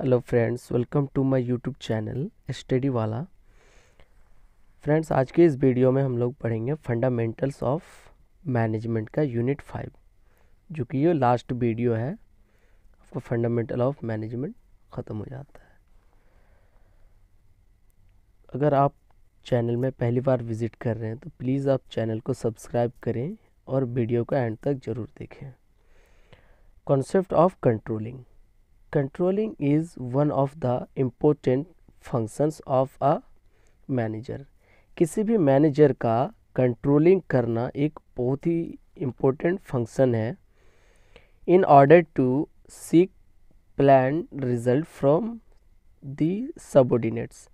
Hello friends, welcome to my YouTube channel study वाला। Friends, आज के इस वीडियो में हम लोग पढ़ेंगे फंडामेंटल्स ऑफ मैनेजमेंट का यूनिट 5, जो कि ये लास्ट वीडियो है। आपका फंडामेंटल ऑफ मैनेजमेंट ख़त्म हो जाता है। अगर आप चैनल में पहली बार विज़िट कर रहे हैं तो प्लीज़ आप चैनल को सब्सक्राइब करें और वीडियो को एंड तक ज़रूर देखें। Concept of controlling. Controlling is one of the important functions of a manager। किसी भी मैनेजर का कंट्रोलिंग करना एक बहुत ही इम्पोर्टेंट फंक्शन है in order to seek plan result from the subordinates.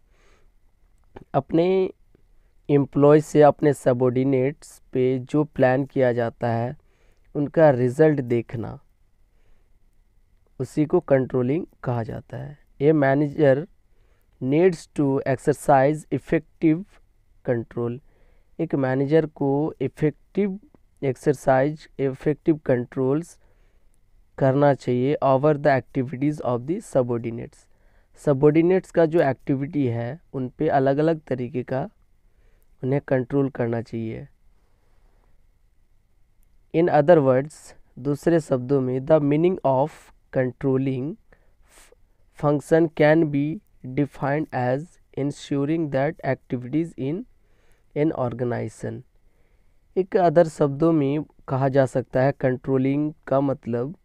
अपने एम्प्लॉय से अपने सबऑर्डिनेट्स पे जो प्लान किया जाता है उनका रिजल्ट देखना, उसी को कंट्रोलिंग कहा जाता है। A manager needs to exercise effective control. एक मैनेजर को इफ़ेक्टिव कंट्रोल्स करना चाहिए over the activities of the subordinates. Subordinates का जो एक्टिविटी है उन पे अलग अलग तरीके का उन्हें कंट्रोल करना चाहिए। इन अदर वर्ड्स, दूसरे शब्दों में, the meaning of controlling function can be defined as ensuring that activities in an organization। एक अदर शब्दों में कहा जा सकता है कंट्रोलिंग का मतलब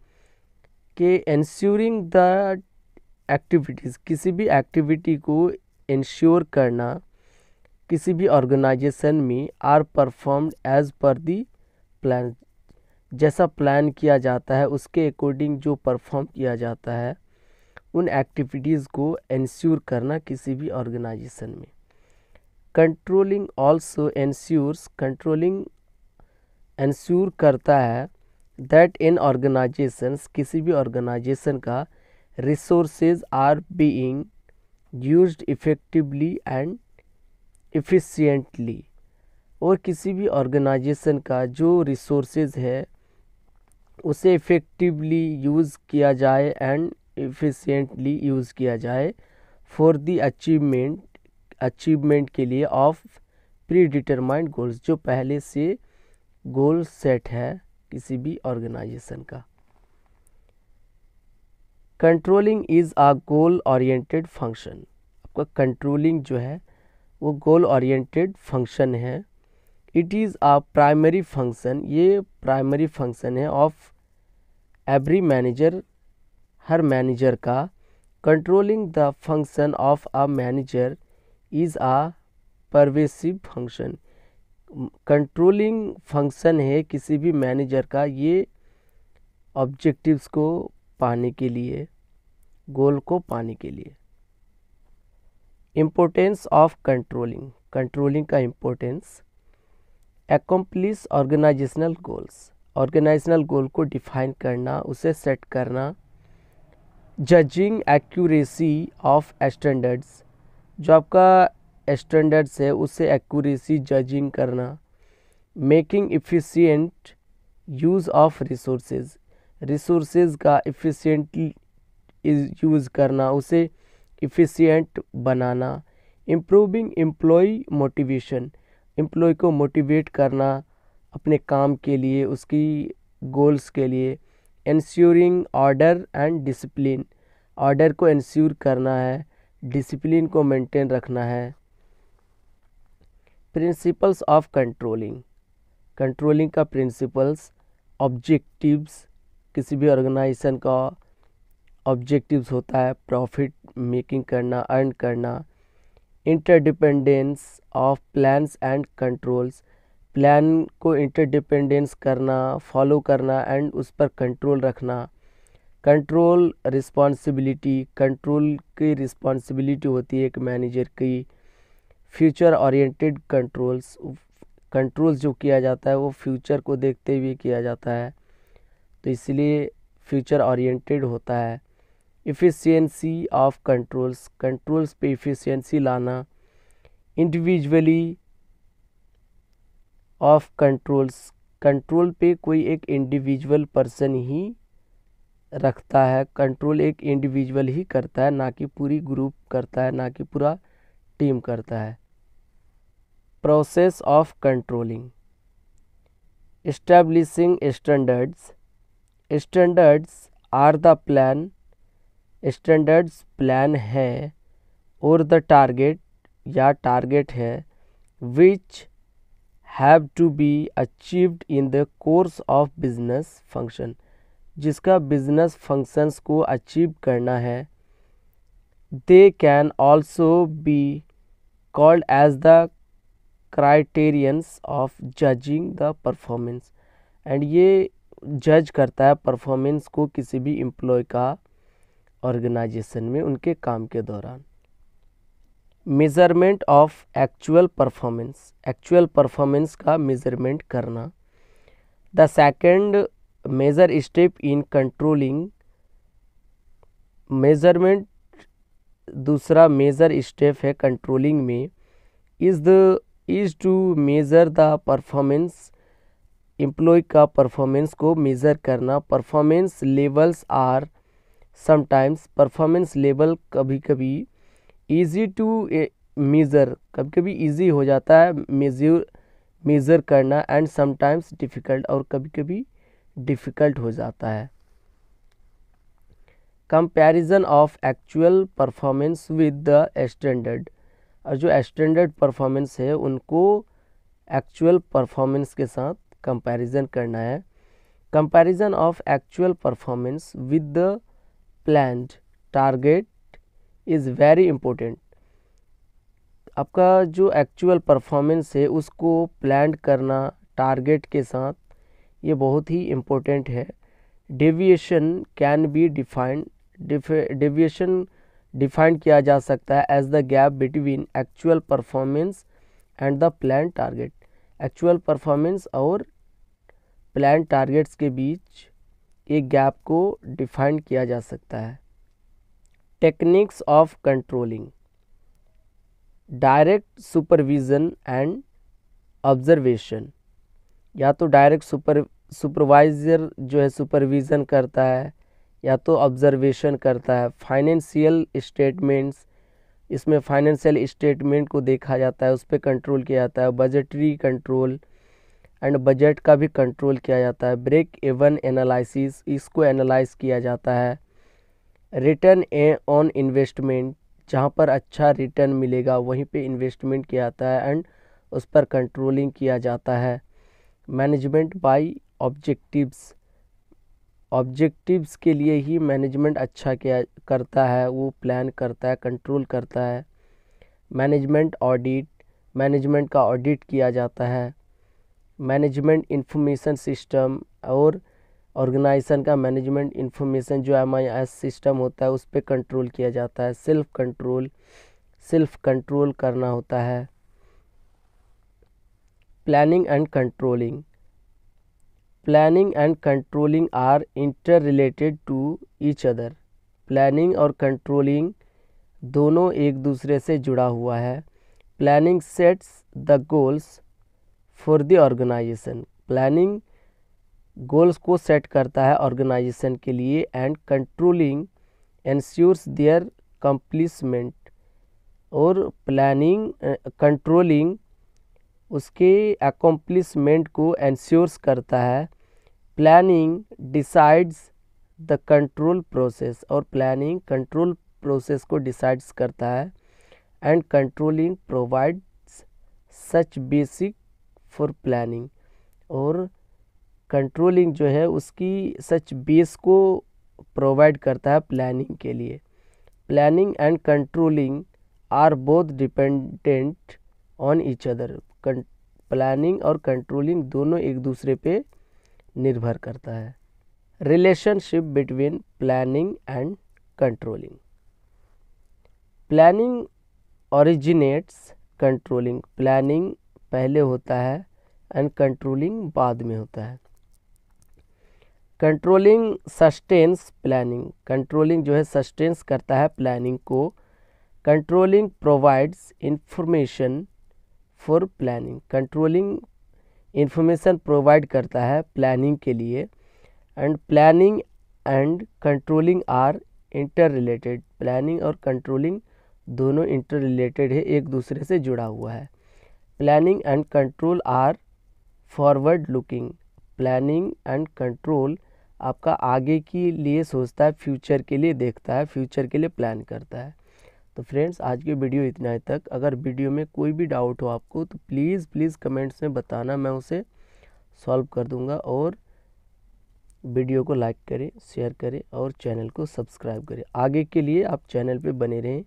कि ensuring the activities, किसी भी एक्टिविटी को इंश्योर करना किसी भी ऑर्गेनाइजेशन में are performed as per the plan. जैसा प्लान किया जाता है उसके अकॉर्डिंग जो परफॉर्म किया जाता है उन एक्टिविटीज़ को इंश्योर करना किसी भी ऑर्गेनाइजेशन में। Controlling also ensures, controlling ensure करता है दैट इन ऑर्गेनाइजेशंस, किसी भी ऑर्गेनाइजेशन का resources are being used effectively and efficiently. और किसी भी ऑर्गेनाइजेशन का जो रिसोर्सेज है उसे इफ़ेक्टिवली यूज़ किया जाए एंड एफिशिएंटली यूज़ किया जाए फॉर दी अचीवमेंट के लिए ऑफ प्री डिटरमाइंड गोल्स, जो पहले से गोल सेट है किसी भी ऑर्गेनाइजेशन का। Controlling is a goal oriented function. आपका कंट्रोलिंग जो है वो गोल ओरिएंटेड फंक्शन है। It is a primary function, ये प्राइमरी फंक्शन है ऑफ एवरी मैनेजर, हर मैनेजर का। Controlling the function of a manager is a pervasive function. Controlling function है किसी भी मैनेजर का, ये ऑब्जेक्टिव्स को पाने के लिए, गोल को पाने के लिए। इम्पोर्टेंस ऑफ कंट्रोलिंग, कंट्रोलिंग का importance. Accomplish organisational goals, organisational goal को डिफाइन करना, उसे सेट करना। जजिंग एक्यूरेसी ऑफ स्टैंडर्ड्स, जो आपका स्टैंडर्ड्स है उसे एक्यूरेसी जजिंग करना। Making efficient use of resources, resources का इफ़िशिएंटली यूज़ करना, उसे इफ़िशिएंट बनाना। इम्प्रूविंग एम्प्लॉय मोटिवेशन, एम्प्लॉय को मोटिवेट करना अपने काम के लिए, उसकी गोल्स के लिए। Ensuring order and discipline, order को इंश्योर करना है, डिसिप्लिन को मेंटेन रखना है। प्रिंसिपल्स ऑफ कंट्रोलिंग, कंट्रोलिंग का प्रिंसिपल्स। ऑब्जेक्टिव्स, किसी भी ऑर्गेनाइजेशन का ऑब्जेक्टिव्स होता है प्रॉफिट मेकिंग करना, अर्न करना। Interdependence of plans and controls, plan को इंटरडिपेंडेंस करना, फॉलो करना एंड उस पर कंट्रोल रखना। कंट्रोल रिस्पॉन्सिबिलिटी, कंट्रोल की रिस्पॉन्सिबिलिटी होती है एक मैनेजर की। फ्यूचर ओरिएंटेड कंट्रोल्स, कंट्रोल्स जो किया जाता है वो फ्यूचर को देखते हुए किया जाता है, तो इसलिए फ्यूचर ओरिएंटेड होता है। इफ़िशियंसी ऑफ कंट्रोल्स, कंट्रोल्स पे इफ़िशियंसी लाना। इंडिविजुअली ऑफ कंट्रोल्स, कंट्रोल पे कोई एक इंडिविजुअल पर्सन ही रखता है, कंट्रोल एक इंडिविजुअल ही करता है, ना कि पूरी ग्रुप करता है, ना कि पूरा टीम करता है। Process of controlling, establishing standards, standards are the plan, standards plan है और द टारगेट या टारगेट है, which have to be achieved in the course of business function, जिसका बिजनेस फंक्शंस को अचीव करना है। They can also be called as the criterions of judging the performance, and ये जज करता है परफॉर्मेंस को किसी भी एम्प्लॉय का ऑर्गेनाइजेशन में उनके काम के दौरान। Measurement of actual performance, actual performance का मेजरमेंट करना। The second major step in controlling, measurement दूसरा मेजर स्टेप है कंट्रोलिंग में, is to measure the performance, employee का परफॉर्मेंस को मेज़र करना। Performance levels are sometimes, performance level कभी कभी ईजी टू मेज़र, कभी कभी ईजी हो जाता है मेज़र करना, एंड समटाइम्स डिफ़िकल्ट, और कभी कभी डिफ़िकल्ट हो जाता है। Comparison of actual performance with the standard, और जो स्टैंडर्ड परफॉर्मेंस है उनको एक्चुअल परफॉर्मेंस के साथ कंपैरिजन करना है। Comparison of actual performance with the planned target is very important. आपका जो एक्चुअल परफॉर्मेंस है उसको प्लान करना टारगेट के साथ, ये बहुत ही इम्पोर्टेंट है। Deviation can be defined, deviation define किया जा सकता है as the gap between actual performance and the plan target, actual performance और प्लान टारगेट्स के बीच एक गैप को डिफाइन किया जा सकता है। Techniques of controlling, direct supervision and observation, या तो डायरेक्ट सुपरवाइज़र जो है सुपरविज़न करता है या तो ऑब्जर्वेशन करता है। फाइनेंशियल स्टेटमेंट्स, इसमें फाइनेंशियल स्टेटमेंट को देखा जाता है, उस पर कंट्रोल किया जाता है। बजटरी कंट्रोल एंड बजट का भी कंट्रोल किया जाता है। ब्रेक इवन एनालिसिस, इसको एनालाइज किया जाता है। रिटर्न ऑन इन्वेस्टमेंट, जहाँ पर अच्छा रिटर्न मिलेगा वहीं पे इन्वेस्टमेंट किया जाता है एंड उस पर कंट्रोलिंग किया जाता है। मैनेजमेंट बाय ऑब्जेक्टिव्स, ऑब्जेक्टिव्स के लिए ही मैनेजमेंट अच्छा किया करता है, वो प्लान करता है, कंट्रोल करता है। मैनेजमेंट ऑडिट, मैनेजमेंट का ऑडिट किया जाता है। मैनेजमेंट इंफॉर्मेशन सिस्टम, और ऑर्गेनाइजेशन का मैनेजमेंट इंफॉर्मेशन जो MIS सिस्टम होता है उस पर कंट्रोल किया जाता है। सेल्फ कंट्रोल करना होता है। Planning and controlling, planning and controlling are inter related to each other, planning और कंट्रोलिंग दोनों एक दूसरे से जुड़ा हुआ है। Planning sets the goals for the organisation, planning goals को सेट करता है ऑर्गेनाइजेशन के लिए, and controlling ensures their accomplishment, और प्लानिंग कंट्रोलिंग उसके अकम्प्लिशमेंट को एंश्योर्स करता है। Planning decides the control process, और प्लानिंग कंट्रोल प्रोसेस को डिसाइड्स करता है। And controlling provides such basic for planning, और कंट्रोलिंग जो है उसकी सच बेस को प्रोवाइड करता है प्लानिंग के लिए। Planning and controlling are both dependent on each other, planning और कंट्रोलिंग दोनों एक दूसरे पे निर्भर करता है। Relationship between planning and controlling, planning originates controlling, planning पहले होता है एंड कंट्रोलिंग बाद में होता है। कंट्रोलिंग सस्टेन्स प्लानिंग, कंट्रोलिंग जो है सस्टेन्स करता है प्लानिंग को। Controlling provides information for planning, controlling information provide करता है प्लानिंग के लिए। And planning and controlling are inter related. Planning और कंट्रोलिंग दोनों इंटर रिलेटेड है, एक दूसरे से जुड़ा हुआ है। Planning and control are forward looking. Planning and control आपका आगे के लिए सोचता है, फ्यूचर के लिए देखता है, फ्यूचर के लिए प्लान करता है। तो फ्रेंड्स, आज की वीडियो इतना ही तक। अगर वीडियो में कोई भी डाउट हो आपको तो प्लीज़ कमेंट्स में बताना, मैं उसे सॉल्व कर दूंगा। और वीडियो को लाइक करें, शेयर करें और चैनल को सब्सक्राइब करें। आगे के लिए आप चैनल पे बने रहें।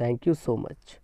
Thank you so much.